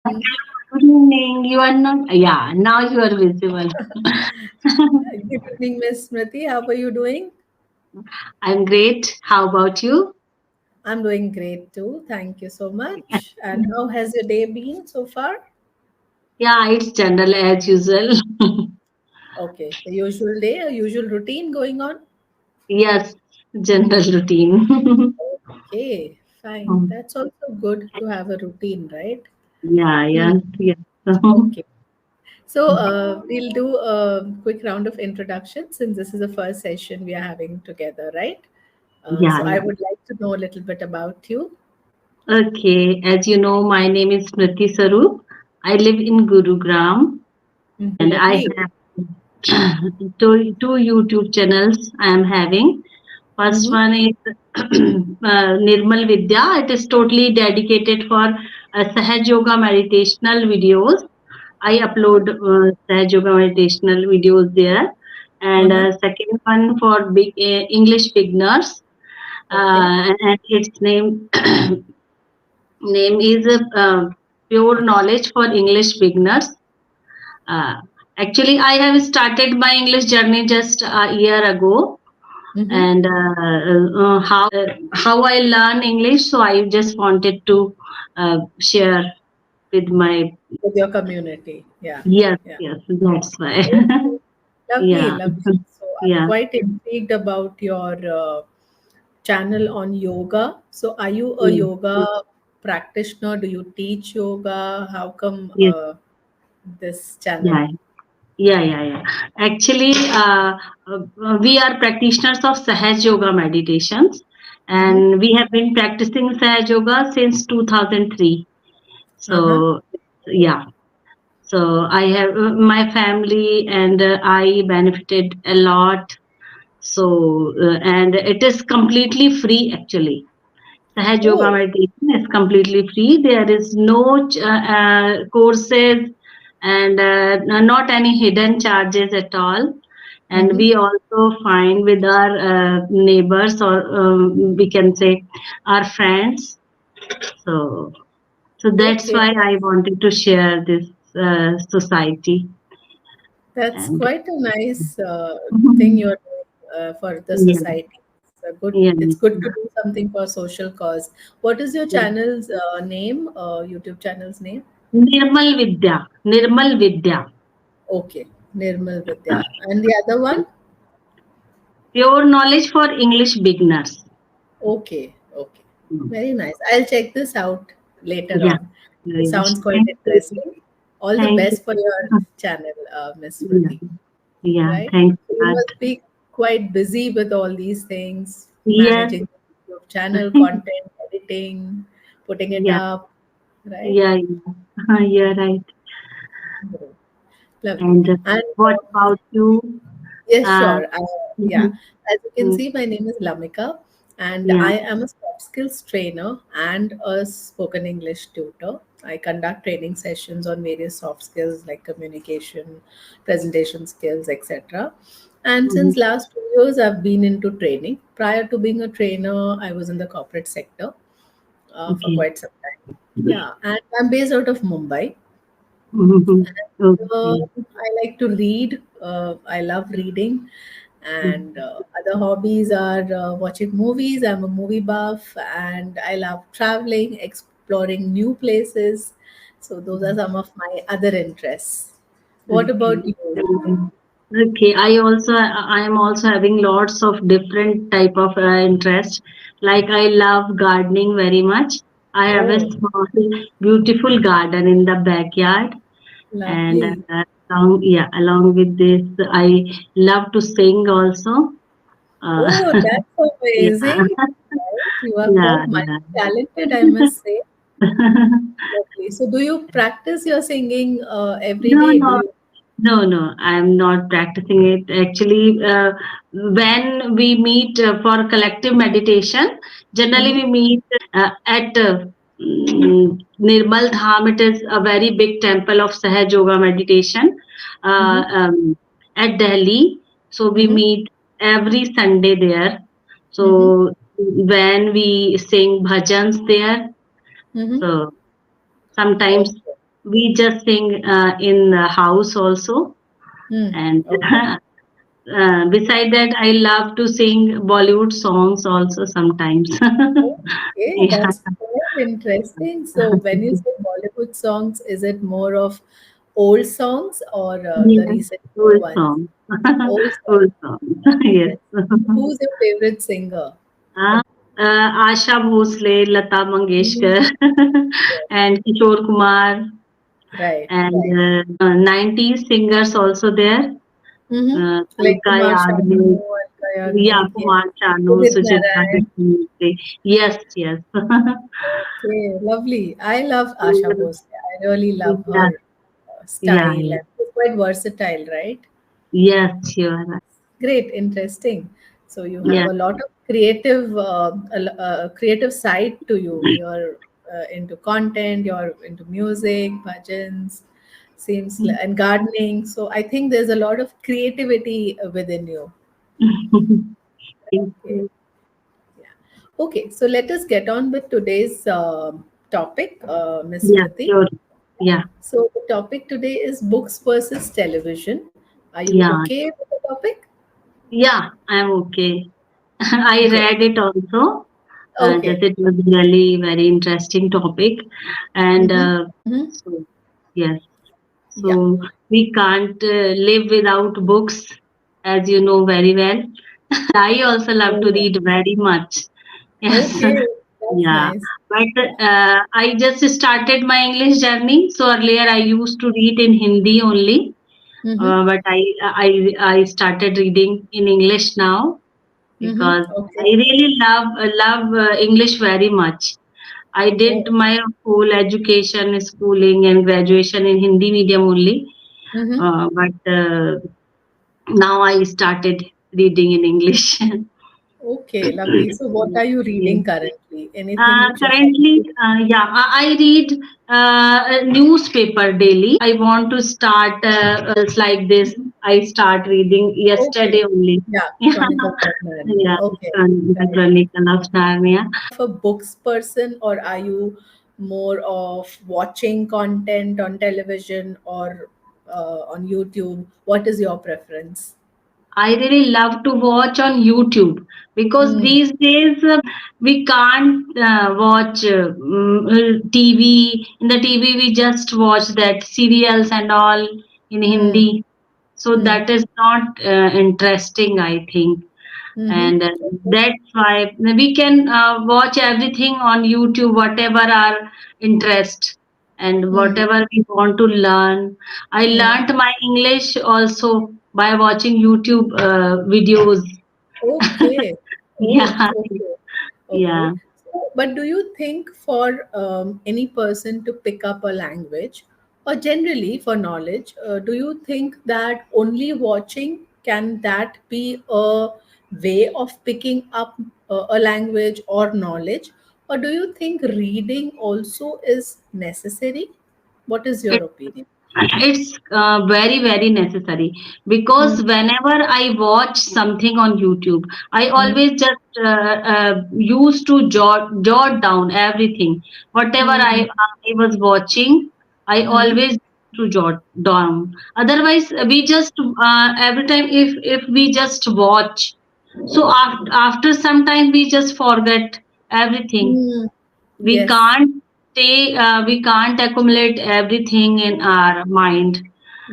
Good evening. You are not. Yeah, now you are visible. Good evening, Miss Smriti. How are you doing? I'm great. How about you? I'm doing great too. Thank you so much. And how has your day been so far? Yeah, it's general as usual. Okay, the usual day, a usual routine going on. Yes, general routine. Okay, fine. That's also good to have a routine, right? Yeah, Hmm. yes, yes. Okay. So we'll do a quick round of introduction since this is the first session we are having together, right? So Yeah, I yeah. would like to know a little bit about you. Okay, as you know, my name is Smriti Sarup. I live in Gurugram and I Lovely. have two YouTube channels I am having. First Mm-hmm. one is Nirmal Vidya. It is totally dedicated for Sahaj Yoga meditational videos. I upload Sahaj Yoga meditational videos there. And Uh-huh. second one for English beginners. Okay. And its name is Pure Knowledge for English Beginners. Uh, Actually, I have started my English journey just a year ago, Mm-hmm. and how I learn English. So I just wanted to share with my With your community. Yeah, yes, yeah. yes, that's why. Okay. Lovely, Yeah, lovely. So I'm yeah, quite intrigued about your channel on yoga. So are you a yeah, yoga practitioner? Do you teach yoga? How come yes, this channel? yeah. Yeah, yeah, yeah. Actually, we are practitioners of Sahaj Yoga meditations, Mm-hmm. and we have been practicing Sahaj Yoga since 2003. Uh-huh. So, yeah. So I have my family and I benefited a lot. So, and it is completely free actually. Sahaj Yoga Oh. meditation is completely free. There is no courses and not any hidden charges at all. And Mm-hmm. we also find with our neighbors or we can say our friends. So, so that's Okay. why I wanted to share this society. That's And quite a nice thing you're doing for the yeah, society. yeah, It's good to do something for social cause. What is your yeah. channel's name? YouTube channel's name? Nirmal Vidya, Nirmal Vidya, Okay, Nirmal Vidya. And the other one? pure knowledge for English beginners. Okay, okay. Mm. Very nice. I'll check this out later Yeah, on. It yeah. sounds quite Thank you. interesting. All the Thank you. best for your channel, Miss Yeah, Smriti. yeah. Right? Thanks So a you lot. must be quite busy with all these things, Yes, managing your channel content, editing, putting it yeah, up, right? yeah, yeah. You're right. Great. Lovely. And And what about you? yes, Uh, sure. Yeah. mhm, As you can mm, see, my name is Lamika, and yeah. I am a soft skills trainer and a spoken English tutor. I conduct training sessions on various soft skills like communication, presentation skills, etc. And Mhm. since last 2 years, I've been into training. Prior to being a trainer, I was in the corporate sector for Okay. quite some time. Yeah, and I'm based out of Mumbai. Mhm. Uh, Okay. I like to read. I love reading. And Mhm. other hobbies are watching movies. I'm a movie buff and I love traveling, exploring new places. So, those are some of my other interests. What Okay. about you? Okay. I am also having lots of different type of interest. Like I love gardening very much. I have a Oh, small, beautiful garden in the backyard, and lovely. along with this, I love to sing also. Uh, Oh, that's yeah, amazing. Right? You are yeah, quite multi-talented, I must say. yeah. Lovely. So, do you practice your singing every No, day? Do no, you? no, no. I'm not practicing it. Actually, when we meet for collective meditation, generally Mhm. we meet at Nirmal Dham. It is a very big temple of Sahaj Yoga meditation uh, Mhm. um, at Delhi. So we Mhm. meet every Sunday there. Mhm. So when we sing bhajans there, Mhm. so sometimes Okay. We just sing in the house also. Hmm. And Okay. beside that, I love to sing Bollywood songs also sometimes. Okay, Yeah. that's quite interesting. So, when you say Bollywood songs, is it more of old songs or the Yes, recent new old ones? song. Old songs. Old song. Yes. Yes. Who's your favorite singer? Asha Bhosle, Lata Mhm. Mangeshkar, Yes. and Kishore Kumar, Right, and right. 90s singers also there. Mm-hmm. Like Alka Kumar Sanu, Yagnik, Alka yeah, Yagnik, yes. Kumar Sanu, Udit Sujita Narayan. Dattani. Yes, yes. Okay, lovely. I love Asha Bhosle. I really love Yeah, her yeah, style, yeah. and she's quite versatile, right? Yes, you are right. Great, interesting. So you have Yeah. a lot of creative, creative side to you. You're into content. You're into music, bhajans, and gardening. So I think there's a lot of creativity within you. Thank Okay. you. Yeah. Okay. So let us get on with today's topic, Miss Yeah, Smriti. sure. Yeah, So the topic today is books versus television. Are you yeah, okay with the topic? yeah, I'm okay. I Good. read it also. Just Okay. it was really very interesting topic, and Mm-hmm. Mm-hmm. so yes, Yeah. so we can't live without books, as you know very well. I also love Oh, to yeah. read very much. Yes, Okay. That's yeah. nice. But I just started my English journey. So earlier I used to read in Hindi only, Mm-hmm. but I started reading in English now Mm-hmm. because I Okay. really love English very much. I did Oh. my whole education, schooling, and graduation in Hindi medium only. Mm-hmm. But now I started reading in English. Okay. Lovely. So, what are you Yes. reading currently? Anything which you're Currently, currently? yeah, I read a newspaper daily. I want to start like this. I start reading Okay. yesterday only. Yeah. Chronicles of Narnia. Yeah, Okay. the Right. Chronicle of Narnia. A books person, or are you more of watching content on television or on YouTube? What is your preference? I really love to watch on YouTube because Mm, these days we can't watch TV. In the TV, we just watch that serials and all in mm, Hindi. So mm, that is not interesting, I think. mm-hmm. And that's why we can watch everything on YouTube, whatever our interest and Mm, whatever we want to learn. I mm. learned my English also by watching YouTube videos. Okay. Oh, Yeah, okay. yeah. Okay. So, but do you think for any person to pick up a language, or generally for knowledge, do you think that only watching, can that be a way of picking up a language or knowledge? Or do you think reading also is necessary? What is your opinion? It's very necessary Mm, because whenever I watch something on YouTube, I mm, always just used to jot down everything. Whatever mm, I was watching, I mm, always to jot down. Otherwise, we just every time if we just watch, so after some time we just forget everything. mm. We Yes, can't we can't accumulate everything in our mind.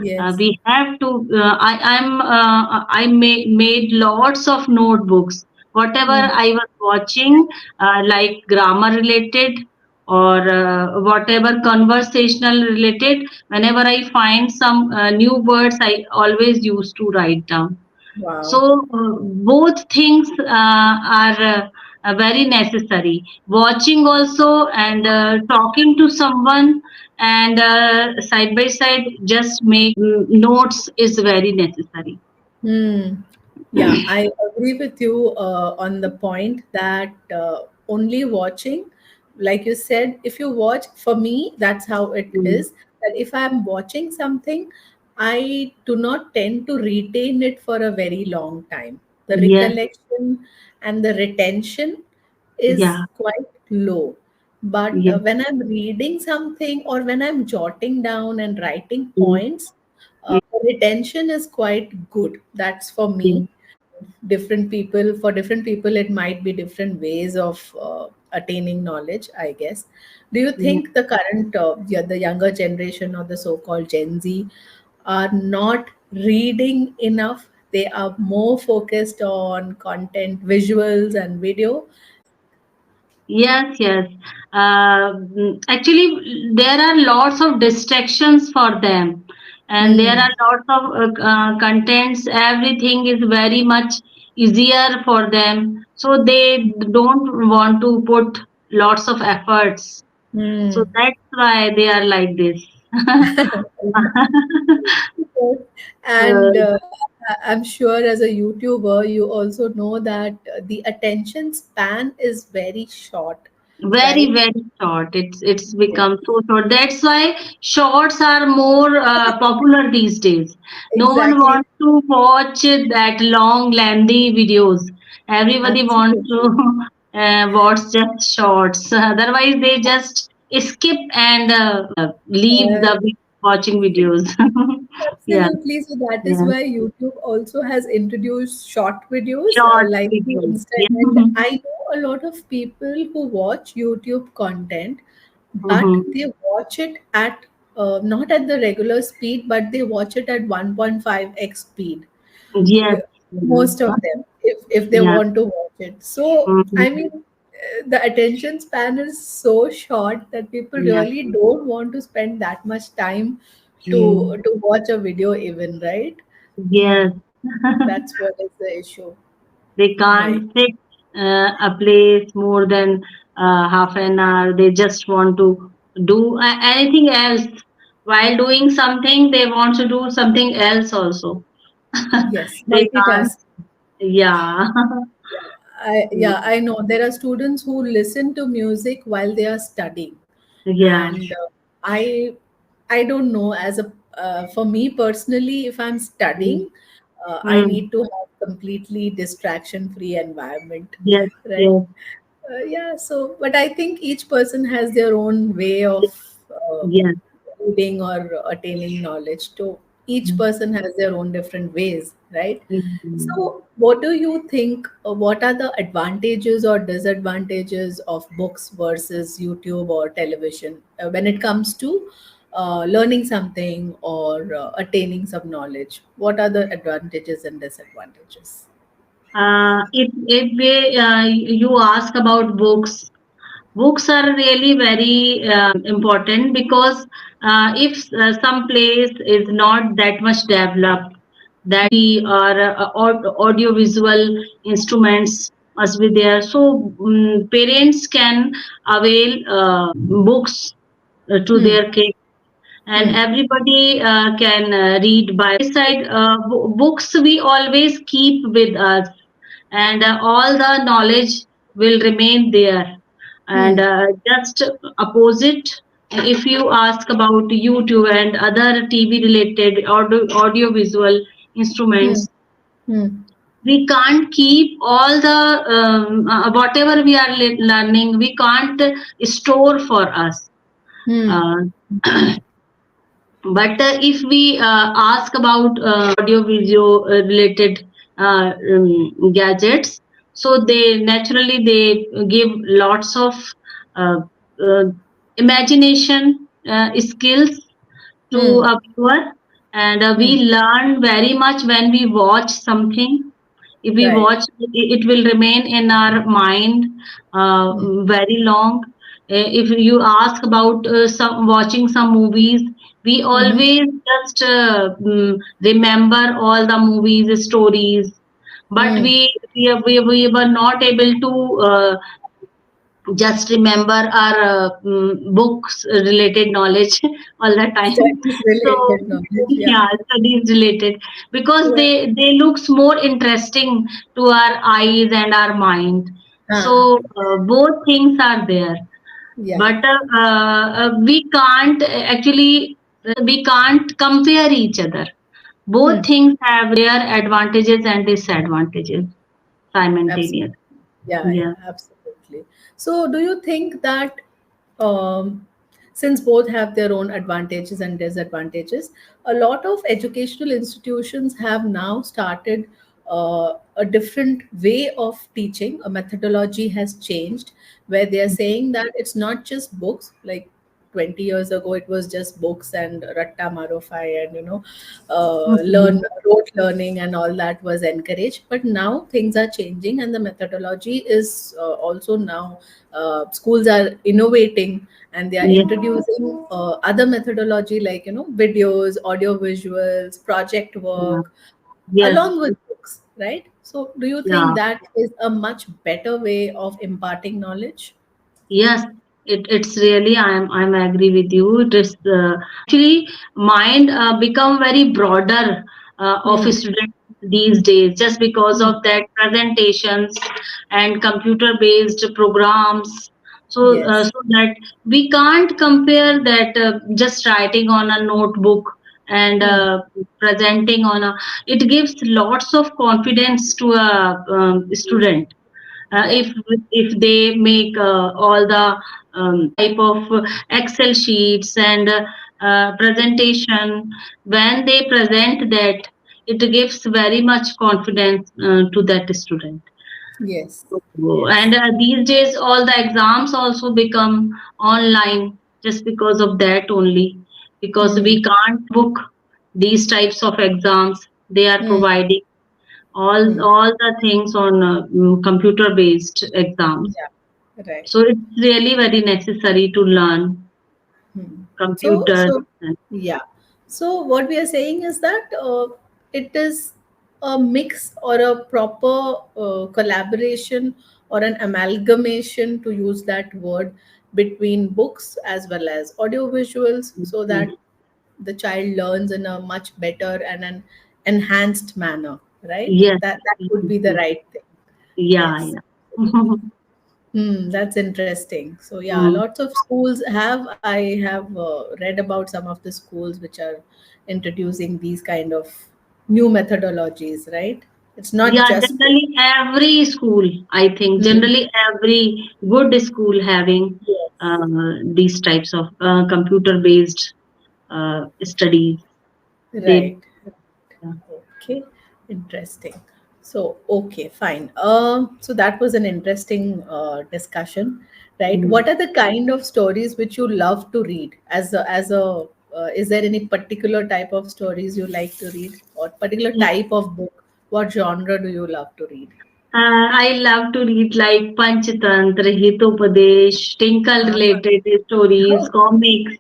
yes. We have to made lots of notebooks whatever Mm, I was watching, like grammar related or whatever conversational related. Whenever I find some new words, I always used to write down. wow. So both things are very necessary. Watching also and talking to someone and side by side just make notes is very necessary. Hmm. Yeah, I agree with you on the point that only watching, like you said, if you watch, for me, that's how it Mm. is. That if I'm watching something, I do not tend to retain it for a very long time. The Yes, recollection and the retention is yeah, quite low. But Yes. when I'm reading something or when I'm jotting down and writing Mm, points, the retention is quite good. That's for yes. me. Different people, for different people, it might be different ways of attaining knowledge, I guess. Do you Yes. think the current, yeah, the younger generation or the so-called Gen Z are not reading enough? They are more focused on content, visuals, and video. Yes, yes. Actually, there are lots of distractions for them, and there are Hmm. lots of contents. Everything is very much easier for them, so they don't want to put lots of efforts. So Hmm. that's why they are like this. Yes. Uh, And I'm sure as a YouTuber, you also know that the attention span is very short, Very, right? very short. It's Yes, become so short. That's why shorts are more popular these days. No one exactly. wants to watch that long, lengthy videos. Everybody wants Absolutely. to watch just shorts. Otherwise, they just skip and leave Uh, the watching videos. Yeah, Absolutely. So that is yeah. why YouTube also has introduced short videos Short like the videos. Insta. Yeah. And I know a lot of people who watch YouTube content, but Mhm. they watch it at not at the regular speed, but they watch it at 1.5x speed. Yes. Most Yeah. of them, if they Yeah. want to watch it. So I Mhm. mean, the attention span is so short that people Yeah. really don't want to spend that much time Mm. to watch a video even, right? Yes. That's what is the issue. They Right. can't sit a place more than half an hour. They just want to do anything else. While doing something, they want to do something else also. Yes, They can't. multitask. Yeah. I know there are students who listen to music while they are studying, Yeah. and I don't know, as a for me personally, if I'm Mm. studying, I Mm. need to have completely distraction free environment, Yes. right? Yes. Yeah, so but I think each person has their own way of uh, Yes. reading or attaining knowledge. So each Mm. person has their own different ways, right? Mm. So what do you think, what are the advantages or disadvantages of books versus YouTube or television when it comes to learning something or attaining some knowledge? What are the advantages and disadvantages? If you ask about books, books are really very important because if some place is not that much developed, or audio visual instruments must be there. So parents can avail books to Hmm. their kids, and Hmm. everybody can read by side. Books we always keep with us, and all the knowledge will remain there. And Hmm. just opposite, if you ask about YouTube and other TV related audio visual Hmm. instruments, Hmm. we can't keep all the whatever we are learning, we can't store for us. Hmm. uh, but if we ask about audio video related gadgets, so they naturally they give lots of uh, uh, imagination skills to Hmm. a viewer, and we Hmm. learn very much when we watch something. If we Right. watch, it will remain in our mind Hmm. very long. If you ask about some watching some movies, we Mm-hmm. always just remember all the movies stories, but Hmm. we were not able to just remember our books related knowledge all the time. Studies So related knowledge, yeah. yeah, studies related, because Yeah. they looks more interesting to our eyes and our mind. So Ah, both things are there, yeah. but we can't actually we can't compare each other. Both Hmm. things have their advantages and disadvantages Absolutely. simultaneously. Yeah, Yeah. yeah, absolutely. So, do you think that? um, since both have their own advantages and disadvantages, a lot of educational institutions have now started a different way of teaching. A methodology has changed where they are saying that it's not just books. Like 20 years ago, it was just books and ratta marofai and Okay. learn rote learning and all that was encouraged. But now things are changing, and the methodology is also now schools are innovating, and they are Yes. introducing other methodology like videos, audio visuals, project Yeah. work Yes. along with books, right? So do you think Yeah. that is a much better way of imparting knowledge? Yes, it's really I'm agree with you. It is actually mind become very broader of Hmm. students these days just because Hmm. of that presentations and computer based programs. Yes. So that we can't compare that just writing on a notebook and Hmm. presenting on a. It gives lots of confidence to a student Yeah. if they make all the type of excel sheets and presentation when they present that it gives very much confidence to that student. Yes. And Yes. these days all the exams also become online just because of that only, because Hmm. we can't book these types of exams. They are Hmm. providing Hmm. all the things on computer based exams. Yeah. Right. So it's really very necessary to learn Hmm. So, computers. so yeah. So what we are saying is that it is a mix or a proper collaboration or an amalgamation, to use that word, between books as well as audio visuals, so that the child learns in a much better and an enhanced manner, right? Yes, That yes, would be the yes. right thing. Yeah, Yes. yeah. Hmm, that's interesting. So yeah, Mm. lots of schools have. I have read about some of the schools which are introducing these kind of new methodologies. Right? It's not Yeah, just. generally every school, I think, Hmm. generally every good school having Yes. these types of computer based studies. They, Right. yeah. Okay. Interesting. So okay, fine. So that was an interesting discussion, right? Mm. What are the kind of stories which you love to read? As a is there any particular type of stories you like to read, or particular type of book? What genre do you love to read? I love to read like Panchatantra, Hitopadesh, Tinkle Uh, related stories, comics,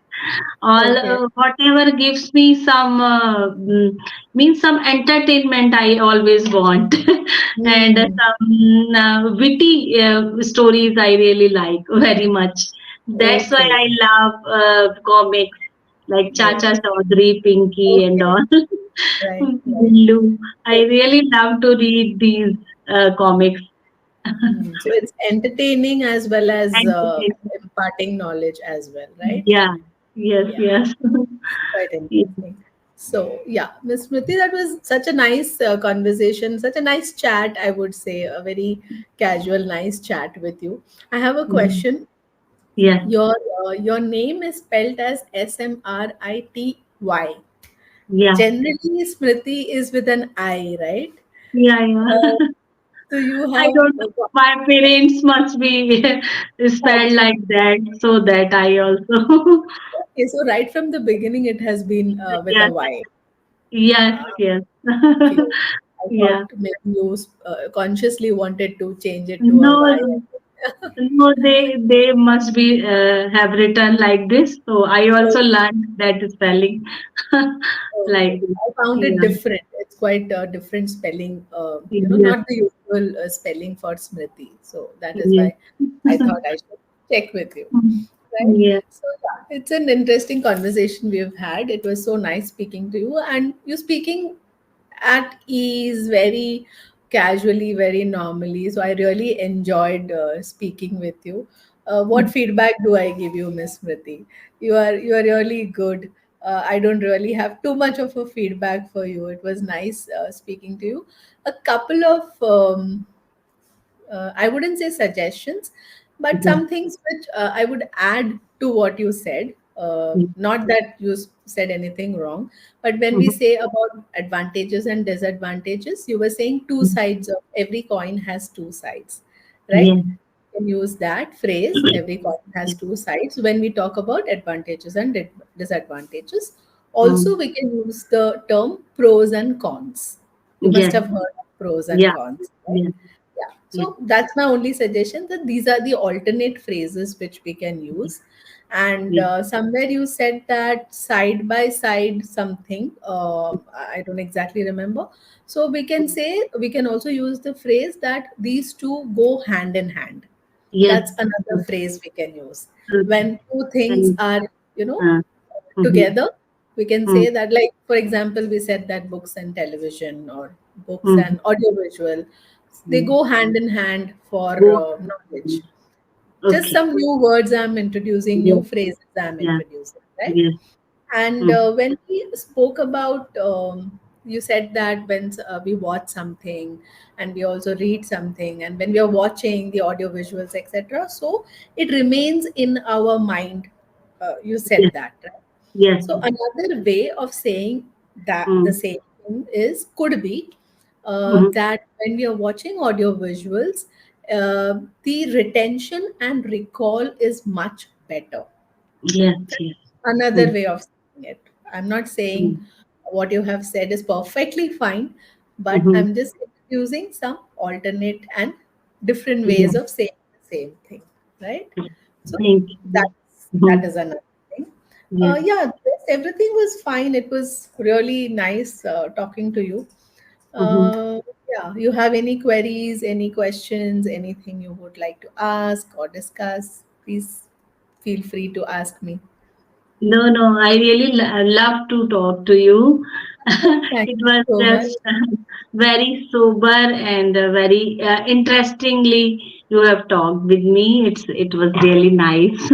all okay. whatever gives me some means some entertainment I always want, and Hmm. some witty stories I really like very much. That's why Okay. I love comics like Chacha Okay. Chaudhary, Pinky, and Okay. all. Right. Right. Billu. I So, really love to read these comics. so it's entertaining as well as Entertaining. imparting knowledge as well, right? Yeah. Yes. Yeah, Yes. quite Yeah. interesting. So, yeah, Miss Smriti, that was such a nice conversation, such a nice chat, I would say, a very casual, nice chat with you. I have a Mm. question. Yes. Your name is spelled as Smrity. Yeah. Generally, Smriti is with an I, right? Yeah. Yeah. Uh, so you I have don't know. My parents must be spelled like that, so that I also. okay, so right from the beginning, it has been with a Yes. Y. Yes. Ah, Yes. okay. I Yeah. thought maybe you consciously wanted to change it to a No. Y. No. They must be have written like this. So I also learned that spelling like Okay. this. I found it Yeah. different. It's quite a different spelling, Yes. not the usual spelling for Smriti. So that is Yes. why I thought I should check with you. Right? Yes. So, yeah, it's an interesting conversation we've had. It was so nice speaking to you, and you speaking at ease, very casually, very normally. So, I really enjoyed speaking with you. What feedback do I give you, Miss Smriti? You are really good. I don't really have too much of a feedback for you. It was nice speaking to you. A couple of I wouldn't say suggestions, But yes, some things which I would add to what you said, yes, not that you said anything wrong, but when we mhm, say about advantages and disadvantages, you were saying two mhm, sides of every coin has two sides, right? yes, You can use that phrase, every coin has yes, two sides, when we talk about advantages and disadvantages. Also, mm, we can use the term pros and cons. You must yes, have heard of pros and yeah, cons, right? yes, Yeah. yes, So that's my only suggestion, that these are the alternate phrases which we can use. And yes, somewhere you said that side by side something. I don't exactly remember. So we can say, we can also use the phrase that these two go hand in hand. yes, That's another yes, phrase we can use. okay. When two things And, are, you know, uh, mhm, together, we can mm, say that, like, for example, we said that books and television, or books mhm, and audiovisual, they mm, go hand in hand for go, knowledge. mm, Just okay, some new words I'm introducing, new yes, phrases I'm yeah, introducing, right? yes, And mm, when we spoke about, you said that when we watch something, and we also read something, and when we are watching the audio visuals, etc., so it remains in our mind. You said yes, that, right? yes, So another way of saying that the mm, same thing is, could be mhm, that when we are watching audio visuals, the retention and recall is much better. yes, yes, Another mm, way of saying it. I'm not saying mm, what you have said is perfectly fine, but mhm, I'm just using some alternate and different yeah, ways of saying the same thing, right? So thank you. that Mhm, is another thing. yes, Yeah, everything was fine. It was really nice talking to you. mhm. Yeah, you have any queries, any questions, anything you would like to ask or discuss? Please feel free to ask me. No, no, I really love to talk to you. Thank It you was so much. just very sober and very interestingly you have talked with me. It was really nice.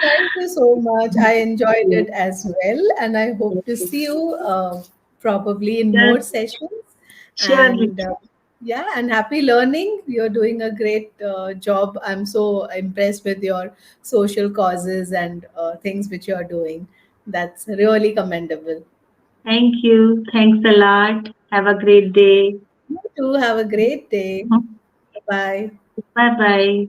Thank you so much. I enjoyed Yes, it as well, and I hope to yes, see you probably in yes, more sessions. surely. And yeah, and happy learning. You're doing a great job. I'm so impressed with your social causes and things which you're doing. That's really commendable. Thank you. Thanks a lot. Have a great day. You too. Have a great day. Bye. Bye bye.